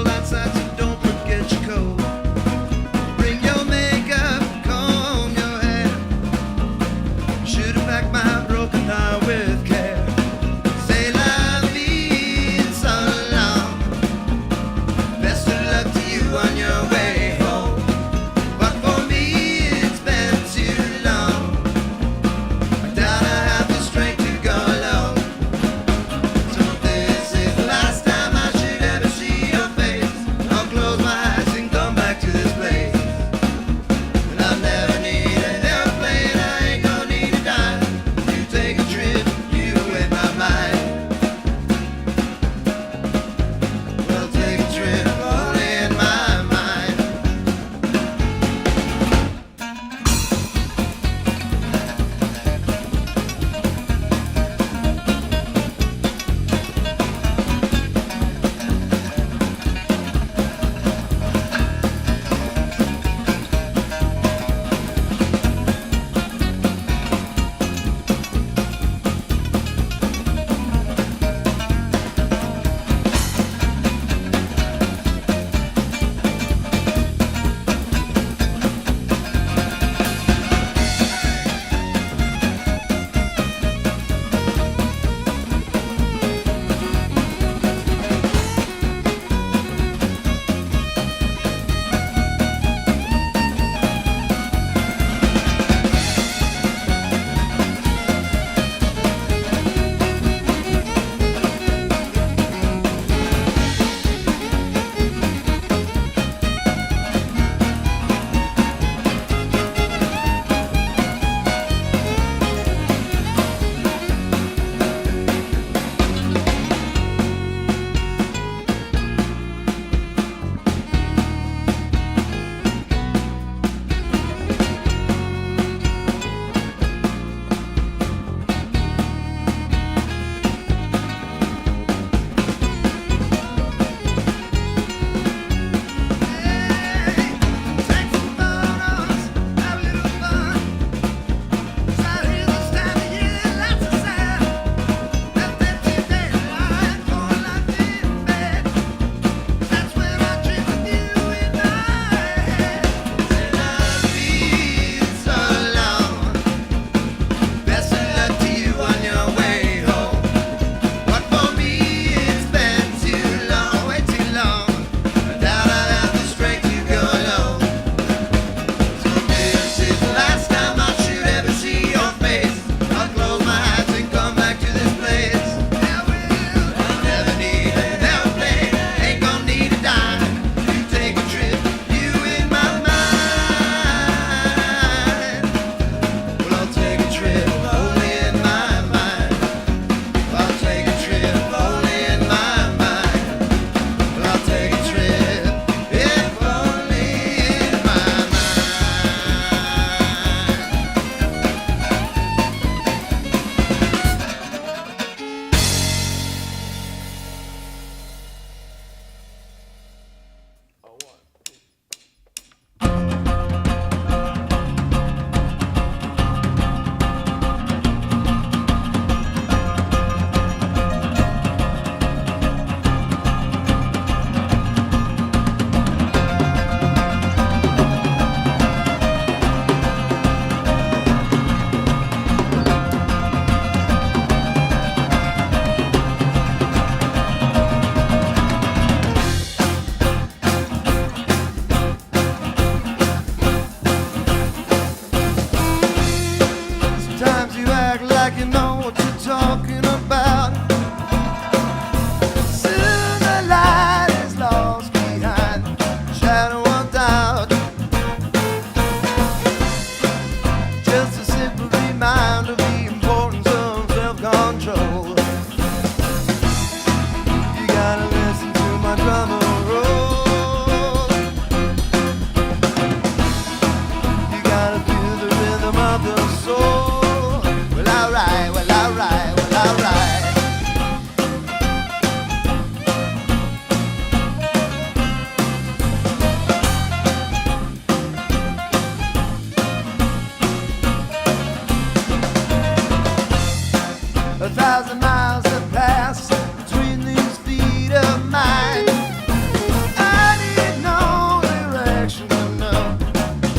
Outside, so don't forget your coat. Bring your makeup, comb.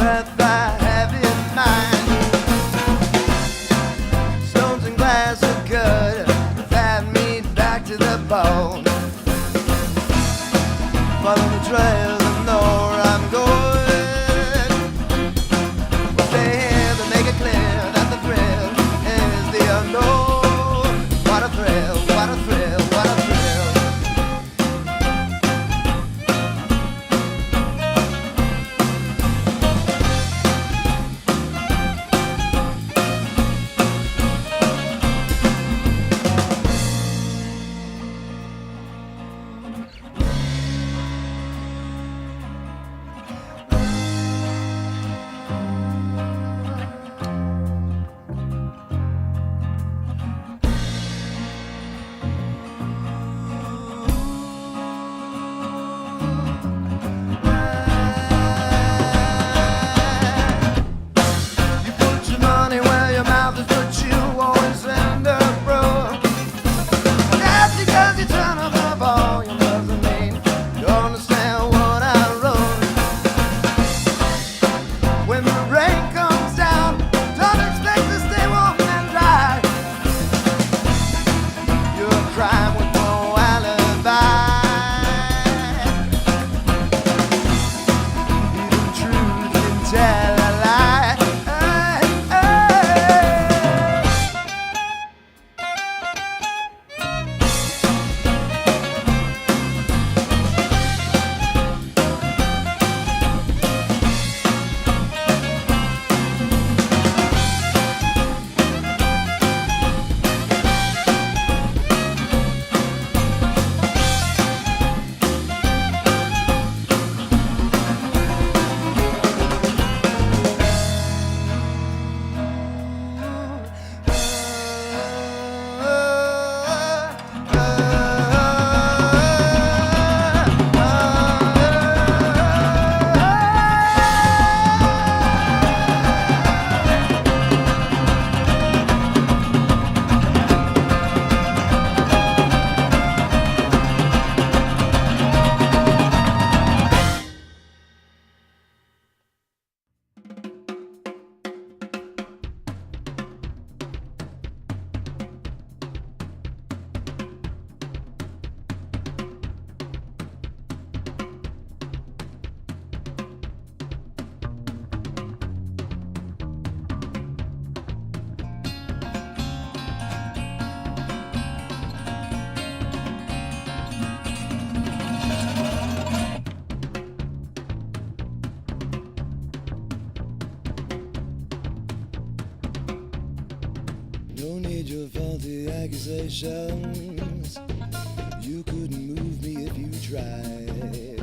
breath I have in mind. Stones and glass are good, fat meat back to the bone. Follow the trail and know where I'm going. Stay here to make it clear that the thrill is the unknown. What a thrill, what a thrill, what a thrill. Don't need your faulty accusations. You couldn't move me if you tried.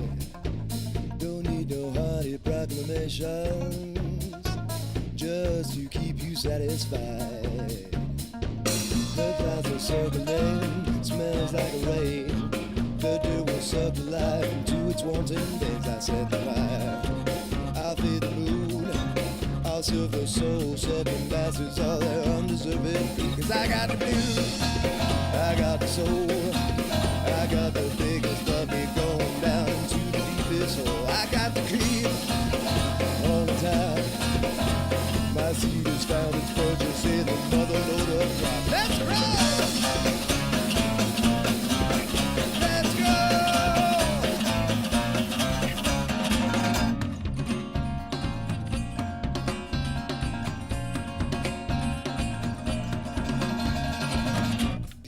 Don't need no hearty proclamations just to keep you satisfied. The clouds are circling, smells like rain. The dirt will suck the life into its wanton days. I set the fire, I'll feed the moon, I'll serve the soul-sucking bastards all their undeserving food. 'Cause I got the blues, I got the soul, I got the biggest puppy going down into the deepest hole. I got the cream all the time. My seed has found its purchase in the mother load of crop. Let's roll! Let's go!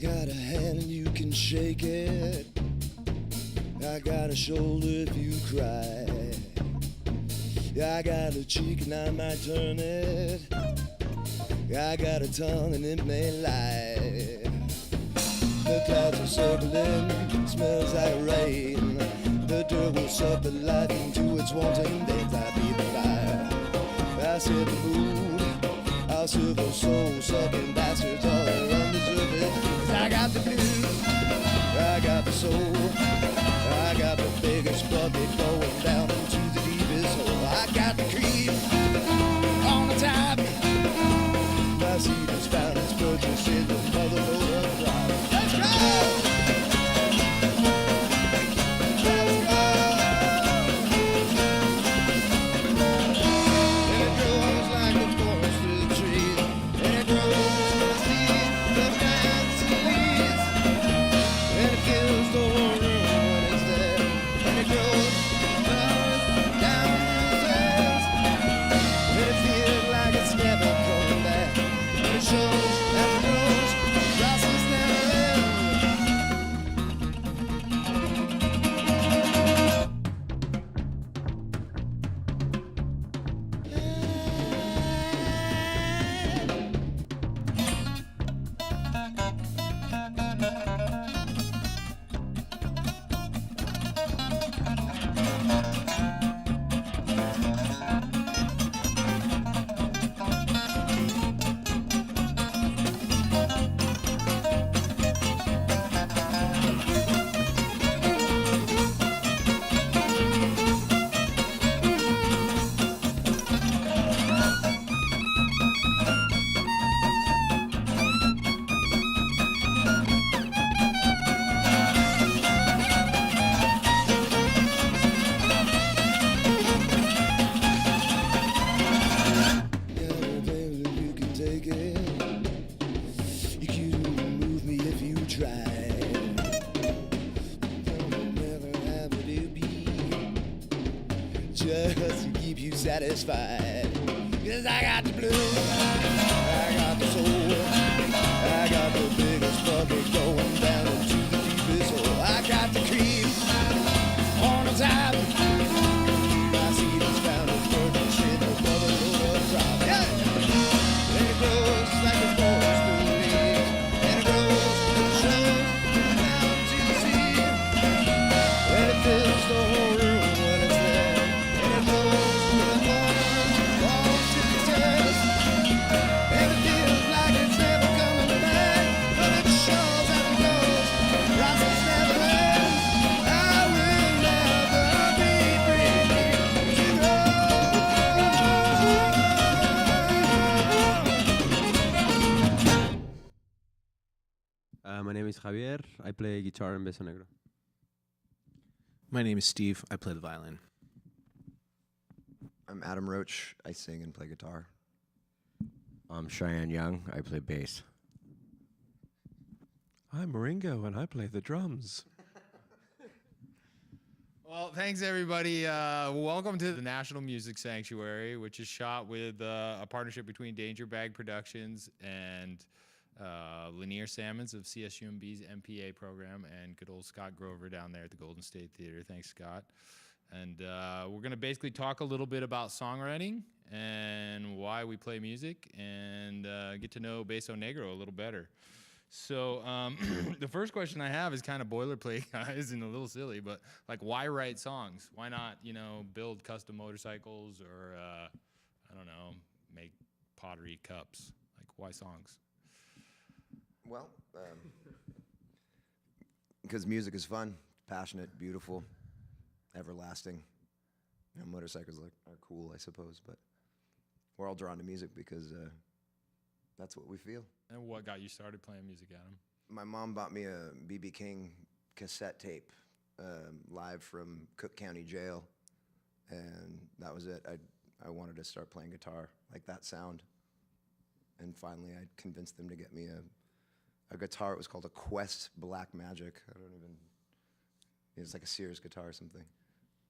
Got a hand and you can shake it. I got a shoulder if you cry. I got a cheek and I might turn it. I got a tongue and it may lie. The clouds are circling, smells like rain. The dirt will suck the life into its wanting days. I beat the fire, I set the mood, I'll serve those soul-sucking bastards all their undeserving. 'Cause I got the blues, I got the soul, I got the biggest bucket going down into the deepest hole. I got the cream on the top. My seed has found its purchase in the mother load of crop. Let's go! Let's go! to keep you satisfied. 'Cause I got the blues, I got the soul, I got the biggest bucket going down into the deepest hole. I got the cream on the top. My seed is found in virgin shit, no brother, no drop. Yeah! And it grows like a forest through the leaves, and it grows and it shows down to the sea. And it fills the whole room when it's there, and it grows when the morning falls to the test. And it feels like it's never coming back, but it shows as it goes, the process never ends. I will never be free to grow. My name is Javier. I play guitar in Beso Negro. My name is Steve. I play the violin. I'm Adam Roach. I sing and play guitar. I'm Cheyenne Young. I play bass. I'm Ringo, and I play the drums. Well, thanks everybody. Welcome to the National Music Sanctuary, which is shot with a partnership between Dangerbag Productions and Lanier Salmons of CSUMB's MPA program and good old Scott Grover down there at the Golden State Theater. Thanks, Scott. And we're going to basically talk a little bit about songwriting and why we play music and get to know Beso Negro a little better. So the first question I have is kind of boilerplate, guys, and a little silly, but like, why write songs? Why not, build custom motorcycles or, I don't know, make pottery cups? Like, why songs? Well, because music is fun, passionate, beautiful, everlasting. Motorcycles are cool, I suppose, but we're all drawn to music because that's what we feel. And what got you started playing music, Adam? My mom bought me a B.B. King cassette tape live from Cook County Jail, and that was it. I wanted to start playing guitar, like that sound. And finally, I convinced them to get me a guitar. It was called a Quest Black Magic. It's like a Sears guitar or something.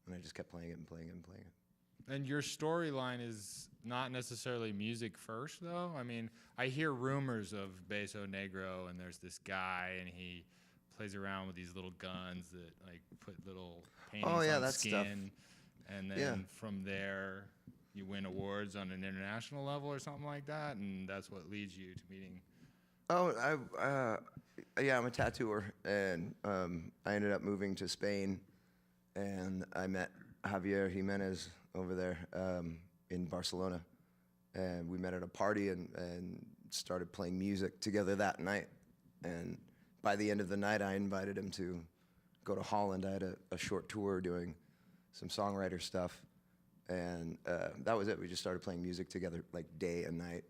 And I just kept playing it and playing it and playing it. And your storyline is not necessarily music first, though? I mean, I hear rumors of Beso Negro, and there's this guy, and he plays around with these little guns that, like, put little paintings on that skin. stuff. And then from there, you win awards on an international level or something like that, and that's what leads you to meeting. Oh, I'm a tattooer, and I ended up moving to Spain, and I met Javier Jimenez over there in Barcelona, and we met at a party and started playing music together that night. And by the end of the night, I invited him to go to Holland. I had a short tour doing some songwriter stuff, and that was it. We just started playing music together like day and night,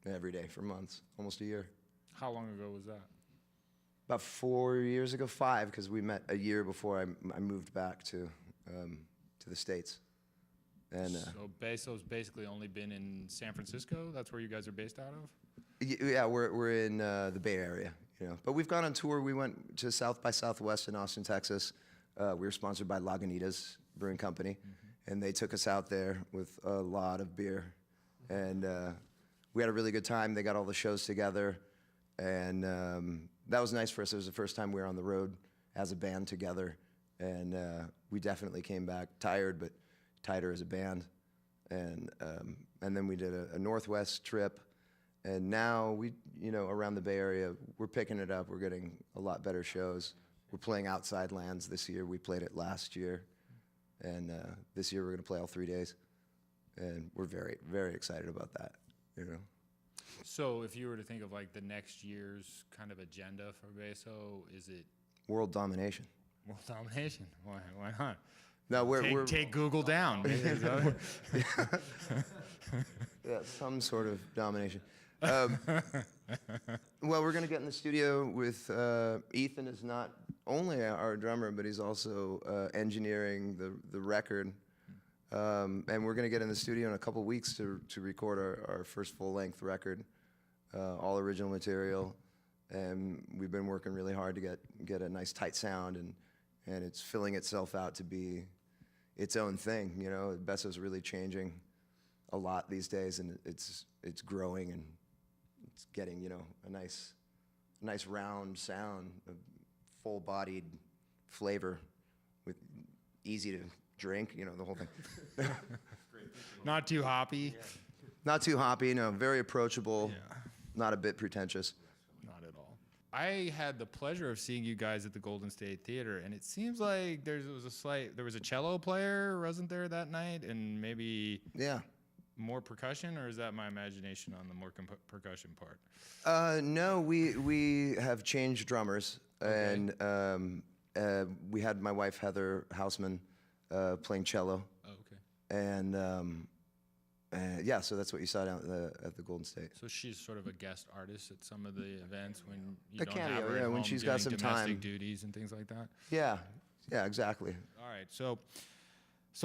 every day for months, almost a year. How long ago was that? About 4 years ago, 5, because we met a year before I moved back to the States. And So Beso's basically only been in San Francisco? That's where you guys are based out of? yeah, we're in the Bay Area, But we've gone on tour. We went to South by Southwest in Austin, Texas. We were sponsored by Lagunitas Brewing Company, and they took us out there with a lot of beer, and we had a really good time. They got all the shows together, and that was nice for us. It was the first time we were on the road as a band together, and we definitely came back tired, but tighter as a band. And then we did a Northwest trip, and now we, around the Bay Area, we're picking it up. We're getting a lot better shows. We're playing Outside Lands this year. We played it last year, and this year we're going to play all 3 days, and we're very, very excited about that. So if you were to think of like the next year's kind of agenda for Beso, is it World domination. world domination? Why not? No, we're Take Google down. yeah, some sort of domination. Well, we're gonna get in the studio with Ethan. Is not only our drummer, but he's also engineering the record. And we're gonna get in the studio in a couple weeks to record our first full-length record, all original material. And we've been working really hard to get a nice tight sound, and it's filling itself out to be, its own thing. You know, Beso's really changing a lot these days, and it's growing, and it's getting, you know, a nice round sound, a full-bodied flavor with easy to drink, you know, the whole thing. Not too hoppy. Not too hoppy, no, very approachable, Yeah. not a bit pretentious. Not at all. I had the pleasure of seeing you guys at the Golden State Theater, and it seems like there was a cello player, wasn't there, that night, and maybe Yeah. more percussion, or is that my imagination on the more percussion part? No, we have changed drummers, and we had my wife Heather Hausman playing cello, Oh, okay. and yeah, so that's what you saw down at the Golden State. So she's sort of a guest artist at some of the events when you A don't cameo, have her at yeah, when home she's got doing some domestic time. duties and things like that. Yeah, exactly. All right, so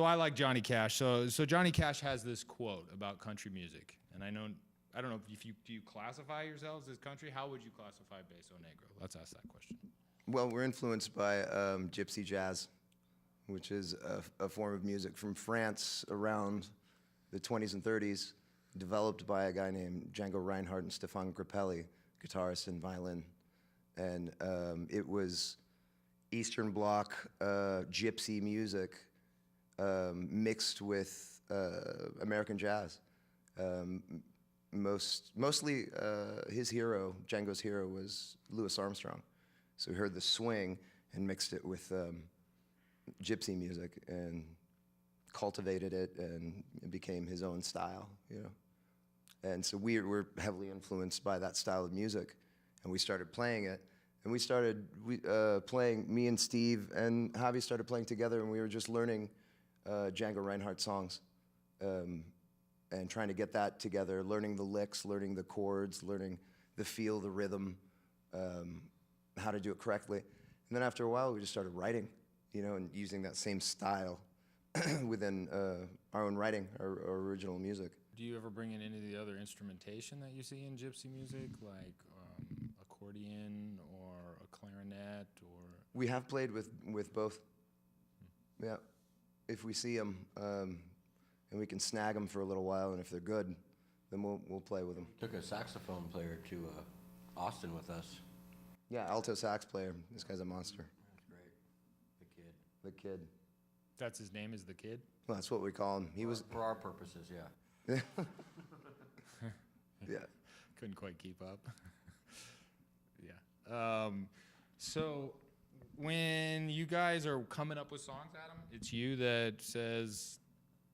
I like Johnny Cash. So Johnny Cash has this quote about country music, and I don't know if do you classify yourselves as country? How would you classify Beso Negro? Let's ask that question. Well, we're influenced by gypsy jazz, which is a form of music from France around the 20s and 30s, developed by a guy named Django Reinhardt and Stefan Grappelli, guitarist and violin. And it was Eastern Bloc gypsy music mixed with American jazz. Mostly his hero, Django's hero, was Louis Armstrong. So we heard the swing and mixed it with gypsy music and cultivated it, and it became his own style, you know. And so we were heavily influenced by that style of music, and we started playing it. And we started playing, me and Steve and Javi started playing together, and we were just learning Django Reinhardt songs and trying to get that together, learning the licks, learning the chords, learning the feel, the rhythm, how to do it correctly. And then after a while, we just started writing, you know, and using that same style within our own writing, our original music. Do you ever bring in any of the other instrumentation that you see in gypsy music, like accordion or a clarinet, or? We have played with both. Yeah, if we see them and we can snag them for a little while, and if they're good, then we'll play with them. Took a saxophone player to Austin with us. Yeah, alto sax player. This guy's a monster. That's great. The kid. The kid. That's his name, is the kid? Well, that's what we call him. He was. For our purposes, yeah. Yeah. Couldn't quite keep up. Yeah. So when you guys are coming up with songs, Adam, it's you that says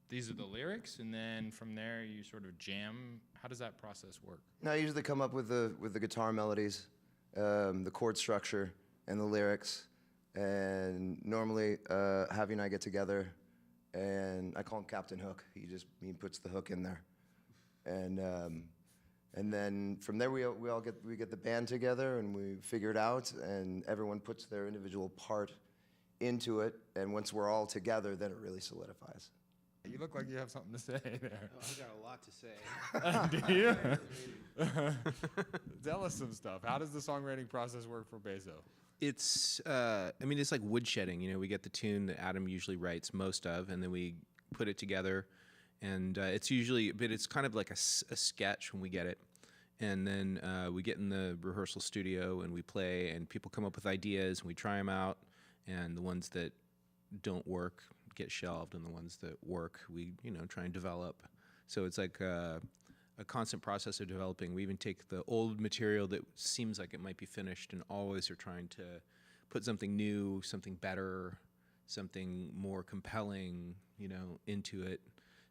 these are the lyrics, and then from there you sort of jam. How does that process work? No, I usually come up with the guitar melodies, the chord structure, and the lyrics. And normally, Javi and I get together, and I call him Captain Hook. He puts the hook in there, and then from there we get the band together, and we figure it out, and everyone puts their individual part into it. And once we're all together, then it really solidifies. You look like you have something to say there. I've got a lot to say. Do you? Tell us some stuff. How does the songwriting process work for Beso? It's, I mean, it's like woodshedding. You know, we get the tune that Adam usually writes most of, and then we put it together. And it's usually, but it's kind of like a sketch when we get it. And then we get in the rehearsal studio and we play, and people come up with ideas, and we try them out. And the ones that don't work get shelved, and the ones that work, we, you know, try and develop. So it's like a constant process of developing. We even take the old material that seems like it might be finished, and always are trying to put something new, something better, something more compelling, you know, into it.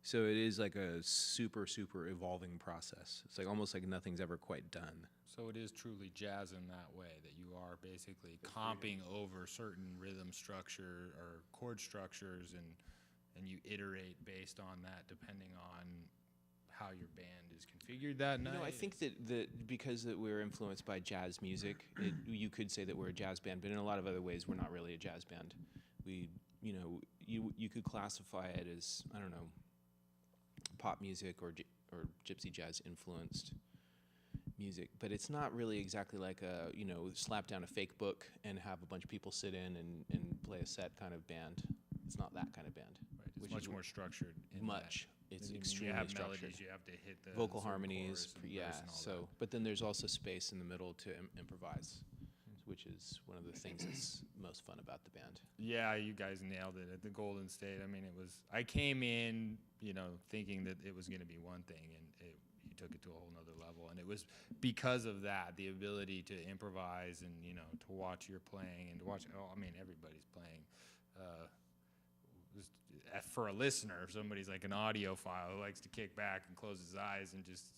So it is like a super, super evolving process. It's like almost like nothing's ever quite done. So it is truly jazz in that way, that you are basically comping over certain rhythm structure or chord structures, and you iterate based on that depending on how your band is configured that night. You know, I think that because that we're influenced by jazz music, you could say that we're a jazz band, but in a lot of other ways, we're not really a jazz band. We, you know, you could classify it as, I don't know, pop music or gypsy jazz influenced music, but it's not really exactly like a, you know, slap down a fake book and have a bunch of people sit in and play a set kind of band. It's not that kind of band. Right. It's which much is more structured. In much. It's When you extremely have structured. melodies, you have to hit the Vocal certain harmonies, chorus and yeah. verse and all So, but then there's also space in the middle to improvise, which is one of the things that's most fun about the band. Yeah, you guys nailed it at the Golden State. I mean, it was. I came in, thinking that it was going to be one thing, and you took it to a whole nother level. And it was because of that, the ability to improvise and to watch your playing and to watch. Oh, I mean, everybody's playing. For a listener, if somebody's like an audiophile who likes to kick back and close his eyes and just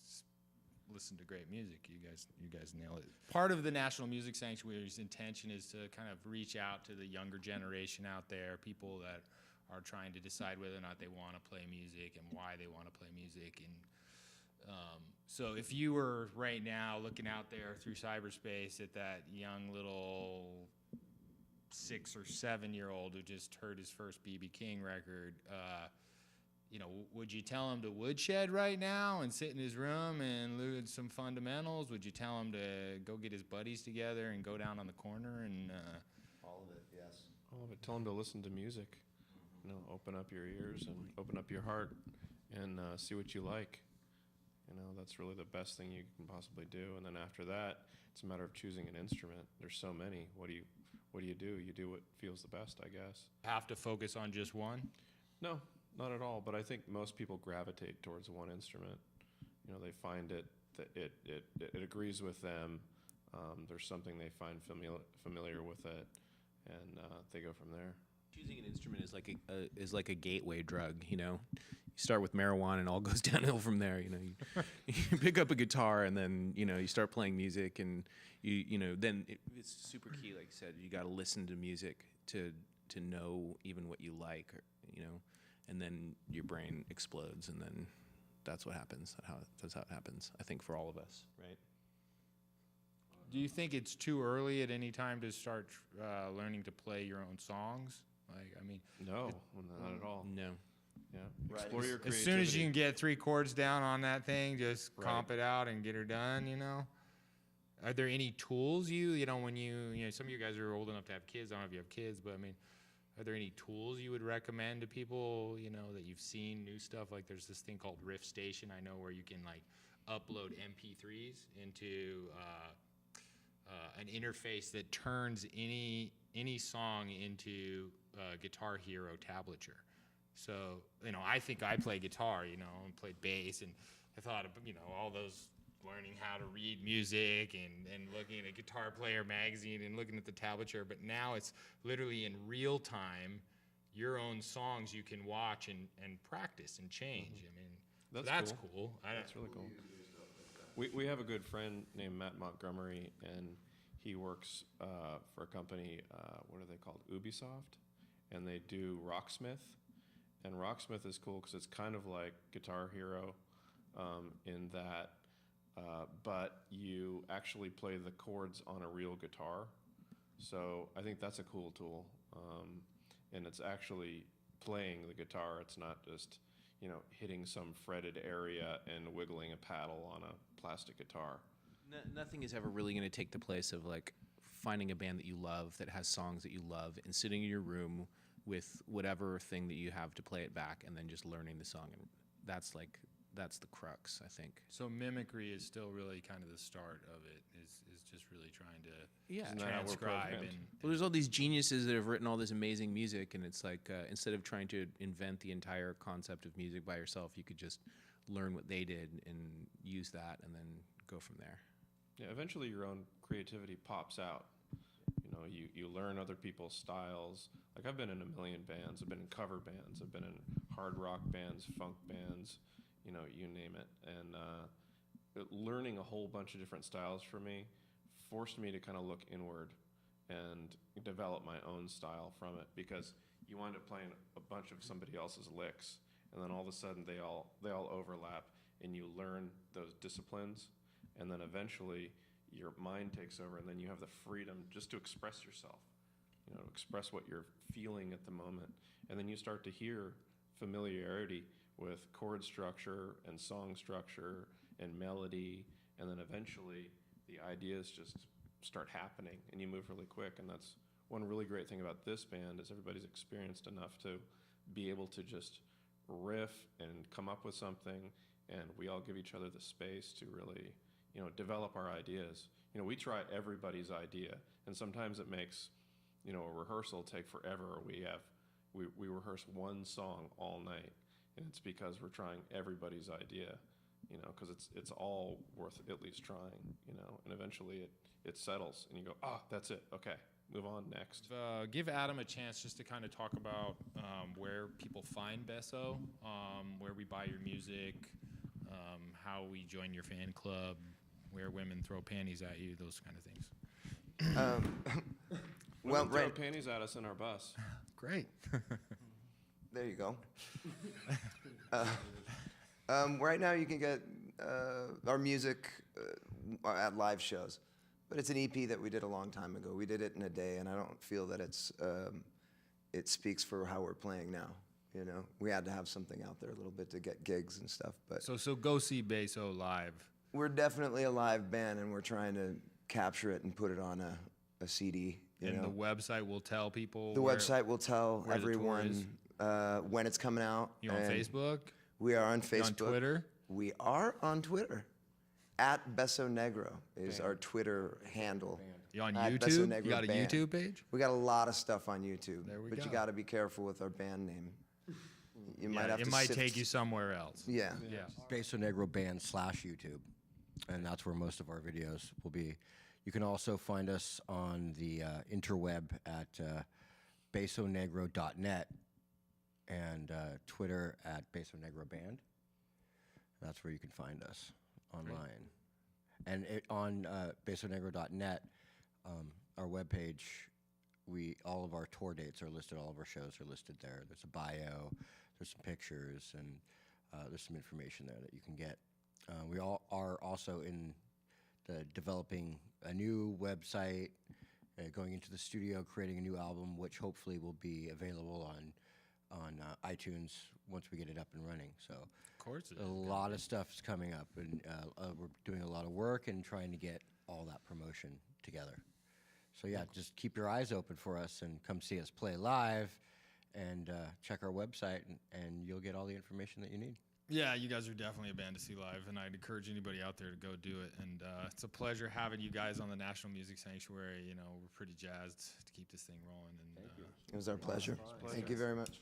listen to great music, you guys nail it. Part of the National Music Sanctuary's intention is to kind of reach out to the younger generation out there, people that are trying to decide whether or not they want to play music and why they want to play music. And so if you were right now looking out there through cyberspace at that young little 6 or 7 year old who just heard his first BB King record, would you tell him to woodshed right now and sit in his room and look at some fundamentals? Would you tell him to go get his buddies together and go down on the corner and All of it, yes. All of it. Tell them to listen to music. Open up your ears and open up your heart and see what you like. That's really the best thing you can possibly do. And then after that, it's a matter of choosing an instrument. There's so many. What do you do? You do what feels the best, I guess. have to focus on just one? No, not at all. But I think most people gravitate towards one instrument. They find it that it agrees with them. There's something they find familiar with it, and they go from there. Choosing an instrument is like a gateway drug. You start with marijuana and all goes downhill from there. You pick up a guitar and then you start playing music, and then it's super key. Like you said, you got to listen to music to know even what you like, and then your brain explodes, and then that's what happens. That's how it happens. I think for all of us, right? Do you think it's too early at any time to start learning to play your own songs? No, not at all. No. Yeah, Right. explore your As creativity. soon as you can get 3 chords down on that thing, just Right. comp it out and get her done, Are there any tools when some of you guys are old enough to have kids, I don't know if you have kids, but are there any tools you would recommend to people, that you've seen new stuff? Like there's this thing called Riff Station, I know, where you can like upload MP3s into an interface that turns any song into Guitar Hero tablature. So, I think I play guitar, and played bass, and I thought of, all those learning how to read music and looking at a Guitar Player magazine and looking at the tablature, but now it's literally in real time, your own songs you can watch and practice and change. That's cool. That's really cool. We have a good friend named Matt Montgomery, and he works for a company, what are they called? Ubisoft, and they do Rocksmith. And Rocksmith is cool because it's kind of like Guitar Hero in that, but you actually play the chords on a real guitar. So I think that's a cool tool. And it's actually playing the guitar. It's not just, hitting some fretted area and wiggling a paddle on a plastic guitar. Nothing is ever really going to take the place of like finding a band that you love that has songs that you love and sitting in your room with whatever thing that you have to play it back and then just learning the song. And that's the crux, I think. So mimicry is still really kind of the start of it, is just really trying to Isn't that how we're transcribe programmed? Well, there's all these geniuses that have written all this amazing music, and it's like instead of trying to invent the entire concept of music by yourself, you could just learn what they did and use that and then go from there. Yeah, eventually your own creativity pops out. You learn other people's styles. Like I've been in a million bands. I've been in cover bands. I've been in hard rock bands, funk bands, you name it. And learning a whole bunch of different styles for me forced me to kind of look inward and develop my own style from it, because you wind up playing a bunch of somebody else's licks, and then all of a sudden they all overlap, and you learn those disciplines, and then eventually your mind takes over, and then you have the freedom just to express yourself, express what you're feeling at the moment, and then you start to hear familiarity with chord structure and song structure and melody, and then eventually the ideas just start happening and you move really quick. And that's one really great thing about this band, is everybody's experienced enough to be able to just riff and come up with something, and we all give each other the space to really, you know, develop our ideas. You know, we try everybody's idea, and sometimes it makes, you know, a rehearsal take forever. We rehearse one song all night, and it's because we're trying everybody's idea, you know, because it's all worth at least trying, you know, and eventually it settles, and you go, ah, that's it, okay, move on, next. Give Adam a chance just to kind of talk about where people find Beso, where we buy your music, how we join your fan club, where women throw panties at you, those kind of things. Well, Women throw right. panties at us in our bus. Great. There you go. Right now, you can get our music at live shows, but it's an EP that we did a long time ago. We did it in a day, and I don't feel that it speaks for how we're playing now. You know, we had to have something out there a little bit to get gigs and stuff. But So go see Beso live. we're definitely a live band, and we're trying to capture it and put it on a CD. You And know? the website will tell people. The website will tell where the tour everyone when it's coming out. You on and Facebook? We are on You Facebook. on Twitter? We are on Twitter. At Beso Negro is our Twitter handle. You on At Beso YouTube? Negro You got a Band. YouTube page? We got a lot of stuff on YouTube. There we but go. you got to be careful with our band name. You might Yeah, have it to might sift- take you somewhere else. Yeah. Yeah. Beso Negro Band /YouTube, and that's where most of our videos will be. You can also find us on the interweb at besonegro.net and Twitter at Beso Negro Band. That's where you can find us online. And on besonegro.net, our webpage, all of our tour dates are listed, all of our shows are listed there. There's a bio, there's some pictures, and there's some information there that you can get. We all are also in the developing a new website, going into the studio, creating a new album, which hopefully will be available on iTunes once we get it up and running. So Of course it a is. lot of stuff is coming up, and we're doing a lot of work and trying to get all that promotion together. So yeah, just keep your eyes open for us and come see us play live, and check our website, and you'll get all the information that you need. Yeah, you guys are definitely a band to see live, and I'd encourage anybody out there to go do it. And it's a pleasure having you guys on the National Music Sanctuary. You know, we're pretty jazzed to keep this thing rolling. And It was our pleasure. Thank you very much.